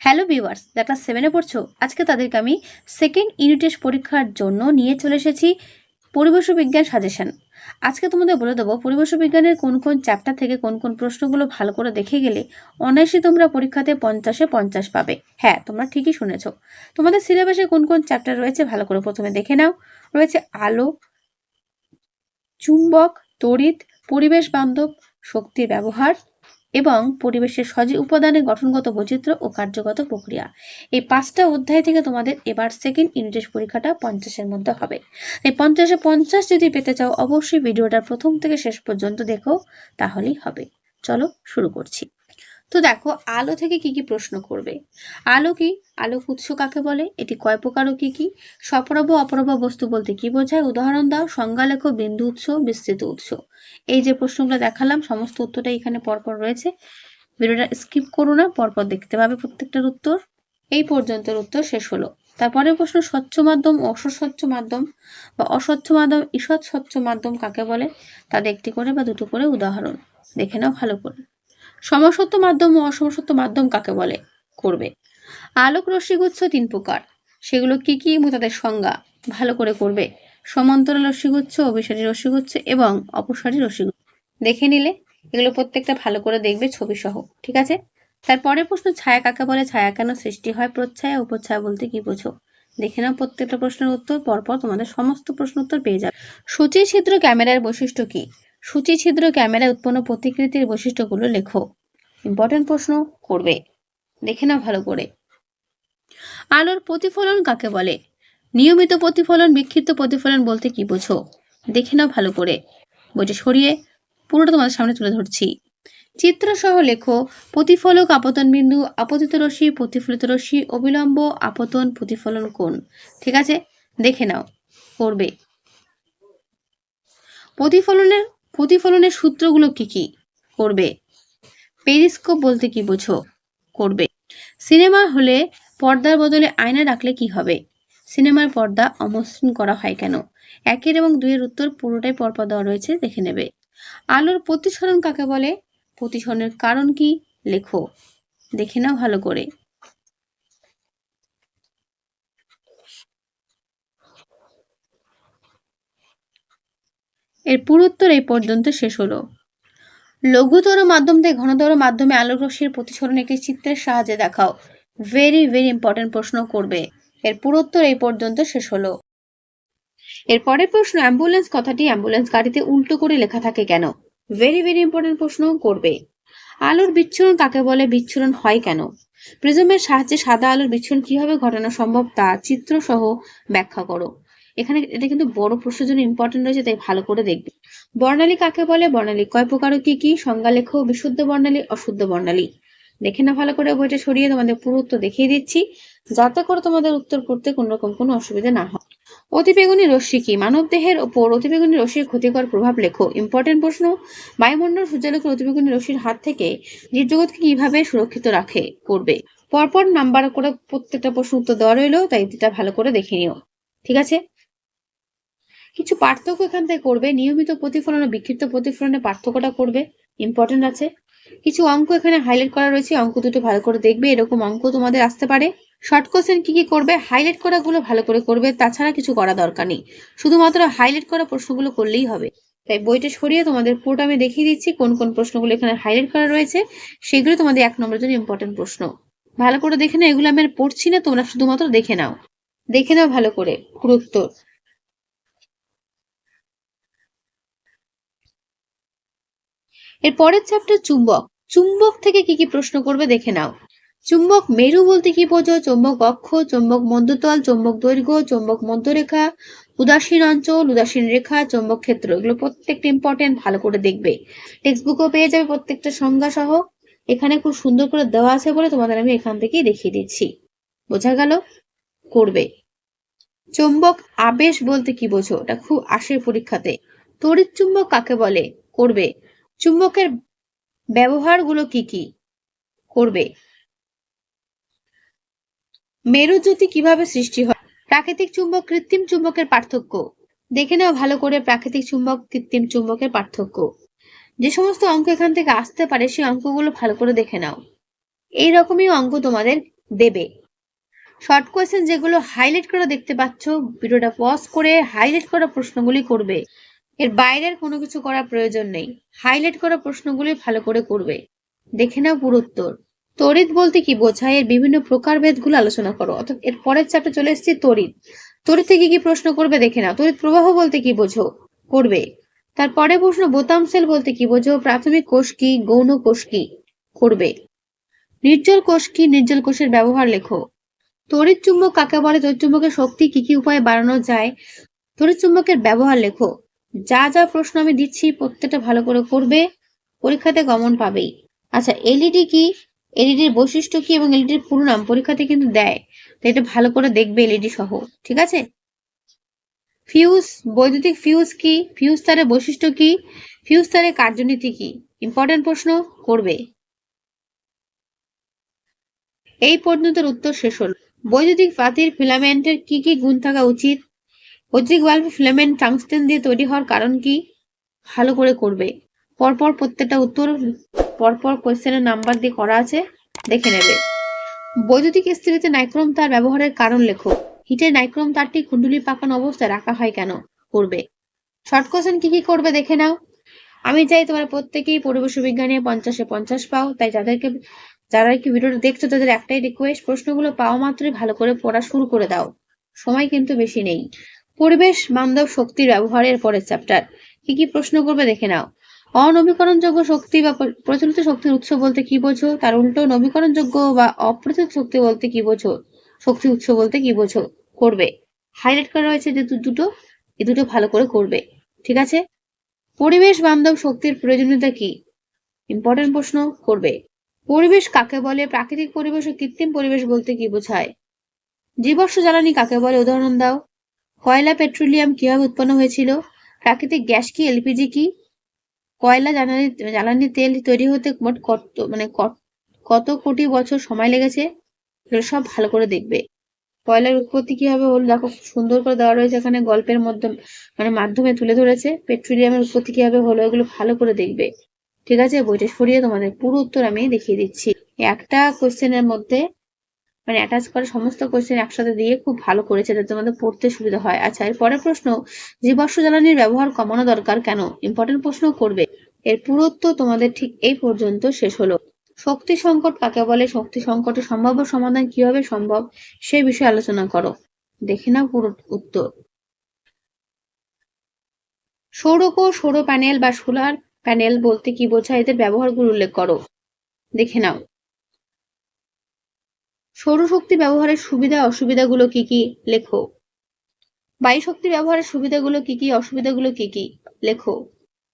Hello viewers, যারা class 7-এ পড়ছো, আজকে তাদেরকে আমি সেকেন্ড ইউনিট টেস্ট পরীক্ষার জন্য নিয়ে চলে এসেছি পরিবেশ বিজ্ঞান সাজেশন। আজকে তোমাদের বলে দেবো পরিবেশ বিজ্ঞানের কোন কোন চ্যাপ্টার থেকে কোন কোন প্রশ্নগুলো ভালো করে দেখে গেলে অনায়াসে তোমরা পরীক্ষাতে 50-এ 50 পাবে। হ্যাঁ, তোমরা ঠিকই শুনেছো। তোমাদের সিলেবাসে কোন কোন চ্যাপ্টার রয়েছে ভালো করে প্রথমে দেখে নাও। রয়েছে আলো, চুম্বক, তড়িৎ, পরিবেশ বান্ধব, শক্তির ব্যবহার এবং পরিবেশের সজীব উপাদানের গঠনগত বৈচিত্র্য ও কার্যগত প্রক্রিয়া। এই 5টা অধ্যায় থেকে তোমাদের এবার সেকেন্ড ইউনিট টেস্ট পরীক্ষাটা 50-এর মধ্যে হবে। এই 50-এ 50 যদি পেতে চাও অবশ্যই ভিডিওটা প্রথম থেকে শেষ পর্যন্ত দেখো, তাহলেই হবে। চলো শুরু করছি। তো দেখো, আলো থেকে কি কি প্রশ্ন করবে। আলো কি? আলোক উৎস কাকে বলে? এটি কয় প্রকার ও কি কি? সপরভ অপরভ বস্তু বলতে কি বোঝায়? উদাহরণ দাও। সংজ্ঞা লেখো। বিন্দু উৎস, বিস্তৃত উৎস। এই যে প্রশ্নগুলো দেখালাম সমস্ত উত্তরটা এখানে পরপর রয়েছে। ভিডিওটা স্কিপ করো না, পরপর দেখতে পাবে প্রত্যেকটার উত্তর। এই পর্যন্তের উত্তর শেষ হলো। তারপরে প্রশ্ন, স্বচ্ছ মাধ্যম ও অস্বচ্ছ মাধ্যম বা অস্বচ্ছ মাধ্যম, ঈষৎ স্বচ্ছ মাধ্যম কাকে বলে? তাদের একটি করে বা দুটো করে উদাহরণ দেখে নাও ভালো করে। সমসত্ব মাধ্যম ও অসমসত্ব মাধ্যম কাকে বলে? করবে। আলোক রশ্মিগুচ্ছ 3 প্রকার, সেগুলো কি কি এবং তাদের সংজ্ঞা ভালো করে করবে। সমান্তরাল রশ্মিগুচ্ছ, অভিসারী রশ্মিগুচ্ছ এবং অপসারী রশ্মিগুচ্ছ দেখে নিলে এগুলো প্রত্যেকটা ভালো করে দেখবে ছবি সহ, ঠিক আছে? তারপরে প্রশ্ন, ছায়া কাকে বলে? ছায়া কেন সৃষ্টি হয়? প্রচ্ছায়া উপচ্ছায়া বলতে কি বোঝো? দেখে নাও প্রত্যেকটা প্রশ্নের উত্তর, পরপর তোমাদের সমস্ত প্রশ্ন উত্তর পেয়ে যাবে। সূচি ছিদ্র ক্যামেরার বৈশিষ্ট্য কি? সূচি ছিদ্র ক্যামেরায় উৎপন্ন প্রতিকৃতির বৈশিষ্ট্যগুলো লেখো। ইম্পর্টেন্ট প্রশ্ন করবে, দেখে নাও ভালো করে। আলোর প্রতিফলন কাকে বলে? নিয়মিত প্রতিফলন, বিক্ষিপ্ত প্রতিফলন বলতে কি বোঝো? দেখে নাও ভালো করে। বইটা সরিয়ে পুরোটা তোমাদের সামনে তুলে ধরছি। চিত্র সহ লেখো। প্রতিফলক, আপতন বিন্দু, আপতিত রশ্মি, প্রতিফলিত রশ্মি, অবিলম্ব, আপতন, প্রতিফলন কোণ। ঠিক আছে, দেখে নাও, করবে। প্রতিফলনের সূত্রগুলো কি কি? করবে। পেরিস্কোপ বলতে কি বোঝো? করবে। সিনেমা হলে পর্দার বদলে আয়না রাখলে কি হবে? সিনেমার পর্দা অমসৃণ করা হয় কেন? 1 এবং 2 এর উত্তর পুরোটাই পরপর দেওয়া রয়েছে, দেখে নেবে। আলোর প্রতিসরণ কাকে বলে? প্রতিসরণের কারণ কি? লেখো, দেখে নাও ভালো করে। এর পুরো উত্তর এই পর্যন্ত শেষ হলো। লঘুতর মাধ্যম থেকে ঘনতর মাধ্যমে আলোক রশ্মির প্রতিসরণ একটি চিত্রের সাহায্যে দেখাও। ভেরি ভেরি ইম্পর্টেন্ট প্রশ্ন করবে। এর পুরো উত্তর এই পর্যন্ত শেষ হলো। এর পরের প্রশ্ন, অ্যাম্বুলেন্স কথাটি অ্যাম্বুলেন্স গাড়িতে উল্টো করে লেখা থাকে কেন? ভেরি ভেরি ইম্পর্টেন্ট প্রশ্ন করবে। আলোর বিচ্ছুরণ কাকে বলে? বিচ্ছুরণ হয় কেন? প্রিজমের সাহায্যে সাদা আলোর বিচ্ছুরণ কিভাবে ঘটানো সম্ভব তা চিত্র সহ ব্যাখ্যা করো। এখানে এটা কিন্তু বড় প্রশ্নের জন্য ইম্পর্টেন্ট রয়েছে, তাই ভালো করে দেখবে। বর্ণালী কাকে বলে? বর্ণালী কয় প্রকার ও কি কি? সংজ্ঞা লেখো। বিশুদ্ধ বর্ণালী, অশুদ্ধ বর্ণালী। দেখে না ভালো করে, বইটা সরিয়ে তোমাদের পুরো উত্তর দেখিয়ে দিচ্ছি, যাতে করে তোমাদের উত্তর করতে কোন রকম কোনো অসুবিধা না হয়। অতিবেগুনি রশ্মি কি? মানবদেহের ওপর অতিবেগুনি রশ্মির ক্ষতিকর প্রভাব লেখো। ইম্পর্টেন্ট প্রশ্ন। বায়ুমণ্ডল সূর্যালোকের অতিবেগুনি রশ্মির হাত থেকে জীবজগৎকে কিভাবে সুরক্ষিত রাখে? করবে। পরপর নাম্বার করে প্রত্যেকটা প্রশ্ন উত্তর দেওয়া রইলো, তাই এটা ভালো করে দেখে নিও, ঠিক আছে? কিছু পার্থক্য এখান থেকে করবে। নিয়মিত প্রতিফলন ও বিক্ষিপ্ত প্রতিফলনের পার্থক্যটা করবে, ইম্পর্টেন্ট আছে। কিছু অঙ্ক এখানে হাইলাইট করা রয়েছে, অঙ্ক দুটো ভালো করে দেখবে, এরকম অঙ্ক তোমাদের আসতে পারে। শর্ট কোশ্চেন কি কি করবে? হাইলাইট করা গুলো ভালো করে করবে, তাছাড়া কিছু করা দরকার নেই, শুধুমাত্র হাইলাইট করা প্রশ্নগুলো করলেই হবে। তাই বইটা সরিয়ে তোমাদের পুরোটা আমি দেখিয়ে দিচ্ছি কোন কোন প্রশ্নগুলো এখানে হাইলাইট করা রয়েছে, সেগুলো তোমাদের 1 নম্বরের জন্য ইম্পর্টেন্ট প্রশ্ন। ভালো করে দেখে নাও, এগুলো আমি আর পড়ছি না, তোমরা শুধুমাত্র দেখে নাও, দেখে নাও ভালো করে পুরো উত্তর। এর পরের চ্যাপ্টার চুম্বক। চুম্বক থেকে কি কি প্রশ্ন করবে দেখে নাও। চুম্বক মেরু বলতে কি বোঝো? চুম্বক অক্ষ, চুম্বক মধ্যতল, চুম্বক দৈর্ঘ্য, চুম্বক মধ্যরেখা, উদাসীন অঞ্চল, উদাসীন রেখা, চুম্বক ক্ষেত্র, এগুলো প্রত্যেকটা ইম্পর্টেন্ট, ভালো করে দেখবে। টেক্সট বুকও পেয়ে যাবে প্রত্যেকটা সংজ্ঞা সহ, এখানে খুব সুন্দর করে দেওয়া আছে বলে তোমাদের আমি এখান থেকেই দেখিয়ে দিচ্ছি, বোঝা গেল? করবে। চুম্বক আবেশ বলতে কি বোঝো? এটা খুব আসে পরীক্ষাতে। তড়িৎ চুম্বক কাকে বলে? করবে। চুম্বকের ব্যবহারগুলো কি কি? করবে। মেরুজ্যোতি কিভাবে সৃষ্টি হয়? প্রাকৃতিক চুম্বক, কৃত্রিম চুম্বকের পার্থক্য দেখে নাও ভালো করে। প্রাকৃতিক চুম্বক, কৃত্রিম চুম্বকের পার্থক্য। যে সমস্ত অঙ্ক এখান থেকে আসতে পারে সেই অঙ্কগুলো ভালো করে দেখে নাও। এইরকমই অঙ্ক তোমাদের দেবে। শর্ট কোয়েশ্চেন যেগুলো হাইলাইট করে দেখতে পাচ্ছ, ভিডিওটা পজ করে হাইলাইট করা প্রশ্নগুলি করবে। এর বাইরের কোনো কিছু করার প্রয়োজন নেই, হাইলাইট করা প্রশ্নগুলি ভালো করে করবে। দেখে নাও পুরো উত্তর। তড়িৎ বলতে কি বোঝায়, এর বিভিন্ন প্রকারভেদগুলো আলোচনা করো। অর্থাৎ এর পরের চ্যাপ্টার চলে এসেছি তড়িৎ। তড়িৎ থেকে কি প্রশ্ন করবে দেখে নাও। তড়িৎ প্রবাহ বলতে কি বোঝো, করবে। তারপরে প্রশ্ন বোতাম সেল বলতে কি বোঝো, প্রাথমিক কোষ কি, গৌণ কোষ কি, করবে। নির্জল কোষ কি, নির্জল কোষের ব্যবহার লেখো। তড়িৎ চুম্বক কাকে বলে, তড়িৎ চুম্বকের শক্তি কি কি উপায়ে বাড়ানো যায়, তড়িৎ চুম্বকের ব্যবহার লেখো। যা যা প্রশ্ন আমি দিচ্ছি প্রত্যেকটা ভালো করে করবে, পরীক্ষাতে কমন পাবেই। আচ্ছা, এলইডি কি, এলইডির বৈশিষ্ট্য কি এবং এলইডির পুরো নাম পরীক্ষাতে কিন্তু দেয়, তো এটা ভালো করে দেখবে এলইডি সহ, ঠিক আছে। ফিউজ, বৈদ্যুতিক ফিউজ কি, ফিউজ তারের বৈশিষ্ট্য কি, ফিউজ তারের কার্যনীতি কি, ইম্পর্টেন্ট প্রশ্ন, করবে। এই পর্যন্ত উত্তর শেষ হল। বৈদ্যুতিক বাতির ফিলামেন্টের কি কি গুণ থাকা উচিত, বৈদ্যুতিক বাল্বের ফিলামেন্ট টাংস্টেন দিয়ে তৈরি হওয়ার কারণ কি, ভালো করে করবে। পরপর প্রত্যেকটা উত্তর পরপর কোয়েশ্চেনের নাম্বার দিয়ে করা আছে, দেখে নেবে। বৈদ্যুতিক ইস্ত্রিতে নাইক্রোম তার ব্যবহারের কারণ লেখো। হিটে নাইক্রোম তারটি কুণ্ডলী পাকানো অবস্থায় রাখা হয় কেন, করবে। শর্ট কোয়েশ্চেন কি কি করবে দেখে নাও। আমি চাই তোমরা প্রত্যেকেই পরিবেশ বিজ্ঞানে 50-এ 50 পাও, তাই যারা কি ভিডিওটা দেখছো তাদের একটাই রিকোয়েস্ট, প্রশ্নগুলো পাওয়া মাত্রই ভালো করে পড়া শুরু করে দাও, সময় কিন্তু বেশি নেই। পরিবেশ বান্ধব শক্তির ব্যবহারের পরের চ্যাপ্টার কি কি প্রশ্ন করবে দেখে নাও। অনবীকরণযোগ্য শক্তি বা প্রচলিত শক্তির উৎস বলতে কি বোঝো, তার উল্টো নবীকরণযোগ্য বা অপ্রচলিত শক্তি বলতে কি বোঝো, শক্তির উৎস বলতে কি বোঝো, করবে। হাইলাইট করা হয়েছে যে দুটো, এই দুটো ভালো করে করবে, ঠিক আছে। পরিবেশ বান্ধব শক্তির প্রয়োজনীয়তা কি, ইম্পর্টেন্ট প্রশ্ন, করবে। পরিবেশ কাকে বলে, প্রাকৃতিক পরিবেশ ও কৃত্রিম পরিবেশ বলতে কি বোঝায়। জীবাশ্ম জ্বালানি কাকে বলে, উদাহরণ দাও। কয়লা পেট্রোলিয়াম কিভাবে উৎপন্ন হয়েছিল, প্রাকৃতিক গ্যাস কি, এলপিজি কি, কয়লা জ্বালানি তেল তৈরি হতে মোট কত কোটি বছর সময় লেগেছে, এগুলো সব ভালো করে দেখবে। কয়লার উৎপত্তি কিভাবে হলো দেখো, সুন্দর করে দেওয়া রয়েছে এখানে, গল্পের মাধ্যমে তুলে ধরেছে। পেট্রোলিয়ামের উৎপত্তি কিভাবে হলো, এগুলো ভালো করে দেখবে, ঠিক আছে। বইটা সরিয়ে তোমাদের পুরো উত্তর আমি দেখিয়ে দিচ্ছি। একটা কোশ্চেনের মধ্যে অ্যাটাচ করে সমস্ত কোশ্চেন একসাথে দিয়ে খুব ভালো করেছে, যাতে তোমাদের পড়তে সুবিধা হয়। আচ্ছা, এর পরের প্রশ্ন, জীবাশ্ম জ্বালানির ব্যবহার কমানো দরকার কেন, ইম্পর্টেন্ট প্রশ্ন, করবে। এর পুরো উত্তর তোমাদের ঠিক এই পর্যন্ত শেষ হলো। শক্তি সংকট কাকে বলে, শক্তি সংকটের সম্ভাব্য সমাধান কিভাবে সম্ভব, সে বিষয়ে আলোচনা করো। দেখে নাও পুরো উত্তর। সৌরকোষ, সৌর প্যানেল বা সোলার প্যানেল বলতে কি বোঝায়, এদের ব্যবহারগুলো উল্লেখ করো। দেখে নাও। সৌরশক্তি ব্যবহারের সুবিধা অসুবিধাগুলো কি কি, লেখো। বায়ু শক্তি ব্যবহারের সুবিধাগুলো কি কি, অসুবিধাগুলো কি কি, লেখো।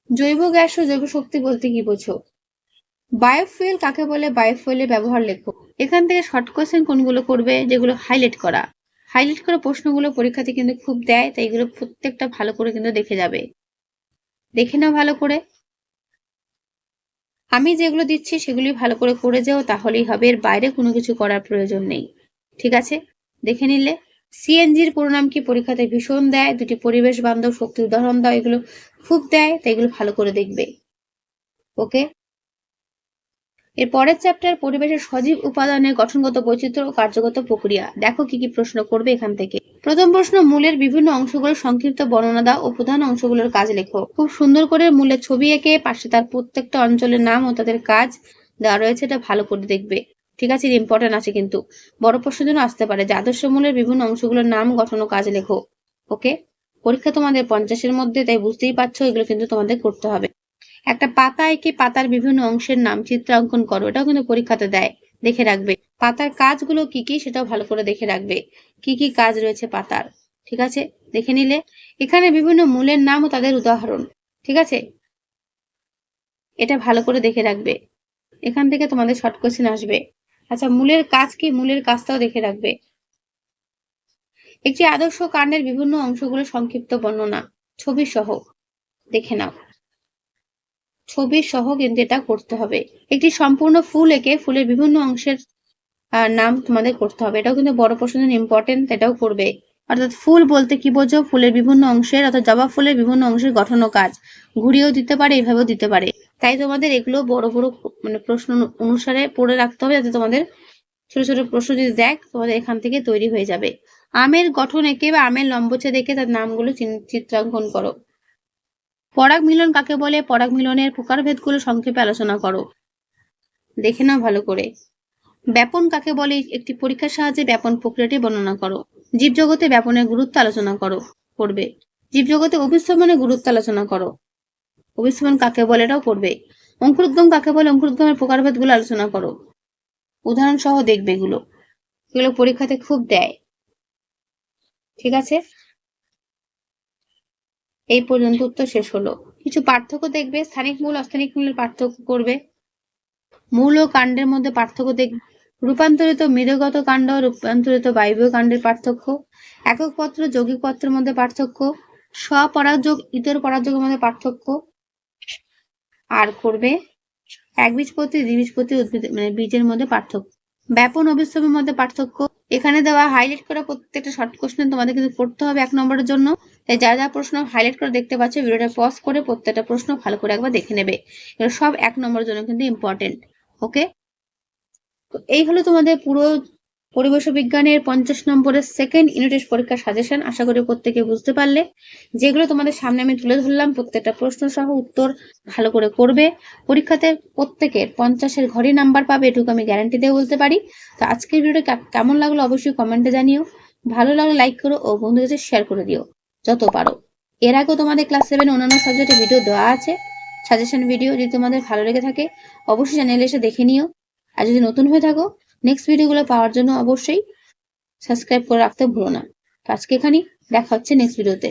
জৈব গ্যাস ও জৈব শক্তি বলতে কি বোঝো। বায়োফুয়েল কাকে বলে, বায়োফুয়েলের ব্যবহার লেখো। এখান থেকে শর্ট কোয়েশ্চেন কোনগুলো করবে, যেগুলো হাইলাইট করা। হাইলাইট করা প্রশ্নগুলো পরীক্ষাতে কিন্তু খুব দেয়, তাই এগুলো প্রত্যেকটা ভালো করে কিন্তু দেখে যাবে, দেখে নাও ভালো করে। আমি যেগুলো দিচ্ছি সেগুলি ভালো করে করে যাও, তাহলেই হবে, এর বাইরে কোনো কিছু করার প্রয়োজন নেই, ঠিক আছে। দেখে নিলে। সিএনজির পুরো নাম কি, পরীক্ষাতে ভীষণ দেয়। দুটি পরিবেশ বান্ধব শক্তির উদাহরণ দাও, এগুলো খুব দেয়, তাই এগুলো ভালো করে দেখবে, ওকে। এর পরের চ্যাপ্টার পরিবেশের সজীব উপাদানের গঠনগত বৈচিত্র্য ও কার্যগত প্রক্রিয়া। দেখো কি কি প্রশ্ন করবে এখান থেকে। প্রথম প্রশ্ন, মূলের বিভিন্ন অংশগুলোর সংক্ষিপ্ত বর্ণনা দাও ও প্রধান অংশগুলোর কাজ লেখো। খুব সুন্দর করে মূলের ছবি এঁকে পাশে তার প্রত্যেকটা অঞ্চলের নাম ও তাদের কাজ দেওয়া রয়েছে, এটা ভালো করে দেখবে, ঠিক আছে। ইম্পর্টেন্ট আছে কিন্তু, বড় প্রশ্নের জন্য আসতে পারে যে আদর্শ মূলের বিভিন্ন অংশগুলোর নাম, গঠন ও কাজ লেখো, ওকে। পরীক্ষা তোমাদের 50-এর মধ্যে, তাই বুঝতেই পারছো এগুলো কিন্তু তোমাদের করতে হবে। একটা পাতা এঁকে পাতার বিভিন্ন অংশের নাম চিত্রাঙ্কন করো, এটাও কিন্তু পরীক্ষাতে দেয়, দেখে রাখবে। পাতার কাজগুলো কি কি সেটাও ভালো করে দেখে রাখবে, কি কি কাজ রয়েছে পাতার, ঠিক আছে। দেখে নিলে। এখানে বিভিন্ন মূলের নাম ও তাদের উদাহরণ, ঠিক আছে, এটা ভালো করে দেখে রাখবে। এখান থেকে তোমাদের শর্ট কোশ্চেন আসবে। আচ্ছা, মূলের কাজ কি, মূলের কাজটাও দেখে রাখবে। একটি আদর্শ কাণ্ডের বিভিন্ন অংশগুলো সংক্ষিপ্ত বর্ণনা, ছবি সহ, দেখে নাও। ছবি সহ কিন্তু এটা করতে হবে। একটি সম্পূর্ণ ফুল এঁকে ফুলের বিভিন্ন অংশের নাম তোমাদের করতে হবে, এটাও কিন্তু বড় প্রশ্নের ইম্পর্টেন্ট, এটাও করবে। অর্থাৎ ফুল বলতে কি বোঝো, ফুলের বিভিন্ন অংশের, অর্থাৎ জবা ফুলের বিভিন্ন অংশের গঠন ও কাজ, ঘুরিয়েও দিতে পারে, এইভাবেও দিতে পারে। তাই তোমাদের এগুলো বড় বড় প্রশ্ন অনুসারে পড়ে রাখতে হবে, যাতে তোমাদের ছোট ছোট প্রশ্ন যদি দেখ তোমাদের এখান থেকে তৈরি হয়ে যাবে। আমের গঠন এঁকে বা আমের লম্বচ্ছেদ দেখে তার নামগুলো চিত্রাঙ্কন করো। পরাগ মিলন কাকে বলে? পরাগ মিলনের প্রকারভেদগুলো সংক্ষেপে আলোচনা করো। দেখে নাও ভালো করে। ব্যাপন কাকে বলে? একটি পরীক্ষার সাহায্যে ব্যাপন প্রক্রিয়াটি বর্ণনা করো। জীবজগতে ব্যাপনের গুরুত্ব আলোচনা করবে। জীবজগতে অভিস্রবণের গুরুত্ব আলোচনা করো। অভিস্রবণ কাকে বলে এটাও করবে। অঙ্কুরোদ্গম কাকে বলে? অঙ্কুরোদ্গমের প্রকারভেদগুলো আলোচনা করো। উদাহরণ সহ দেখবে এগুলো পরীক্ষাতে খুব দেয়। ঠিক আছে, এই পর্যন্ত উত্তর শেষ হলো। কিছু পার্থক্য দেখবে, স্থানিক মূল অস্থানিক মূলের পার্থক্য করবে। মূল ও কাণ্ডের মধ্যে পার্থক্য দেখবে। রূপান্তরিত মৃদগত কাণ্ড, রূপান্তরিত বায়বীয় কাণ্ডের পার্থক্য। একক পত্র যৌগিক পত্রের মধ্যে পার্থক্য। স্বপরাগযোগ ইতর পরাগযোগের মধ্যে পার্থক্য। আর করবে একবীজপত্রী দ্বিবীজপত্রী উদ্ভিদ মানে বীজের মধ্যে পার্থক্য। ব্যাপন অভিস্রবের মধ্যে পার্থক্য। এখানে দেওয়া হাইলাইট করা প্রত্যেকটা শর্ট কোশ্চেন তোমাদের কিন্তু পড়তে হবে 1 নম্বরের জন্য। তাই যা যা প্রশ্ন হাইলাইট করে দেখতে পাচ্ছ ভিডিওটা পজ করে প্রত্যেকটা প্রশ্ন ভালো করে একবার দেখে নেবে। এগুলো সব 1 নম্বরের জন্য কিন্তু ইম্পর্টেন্ট। ওকে, তো এই হলো তোমাদের পুরো পরিবেশ বিজ্ঞানের 50 নম্বরের সেকেন্ড ইউনিট টেস্ট পরীক্ষার সাজেশন। আশা করি প্রত্যেকে বুঝতে পারলে। যেগুলো তোমাদের সামনে আমি তুলে ধরলাম প্রত্যেকটা প্রশ্ন সহ উত্তর ভালো করে করবে। পরীক্ষাতে প্রত্যেকের 50-এর ঘরে নাম্বার পাবে, এটুকু আমি গ্যারান্টি দিয়ে বলতে পারি। তো আজকের ভিডিওটা কেমন লাগলো অবশ্যই কমেন্টে জানিও। ভালো লাগলে লাইক করো ও বন্ধুদের কাছে শেয়ার করে দিও যত পারো। এর আগেও তোমাদের ক্লাস 7 অন্যান্য সাবজেক্টের ভিডিও দেওয়া আছে, সাজেশন ভিডিও। যদি তোমাদের ভালো লেগে থাকে অবশ্যই চ্যানেলে এসে দেখে নিও। আর যদি নতুন হয়ে থাকো নেক্সট ভিডিওগুলো পাওয়ার জন্য অবশ্যই সাবস্ক্রাইব করে রাখতে ভুলো না। তো আজকে এখানেই দেখা হচ্ছে নেক্সট ভিডিওতে।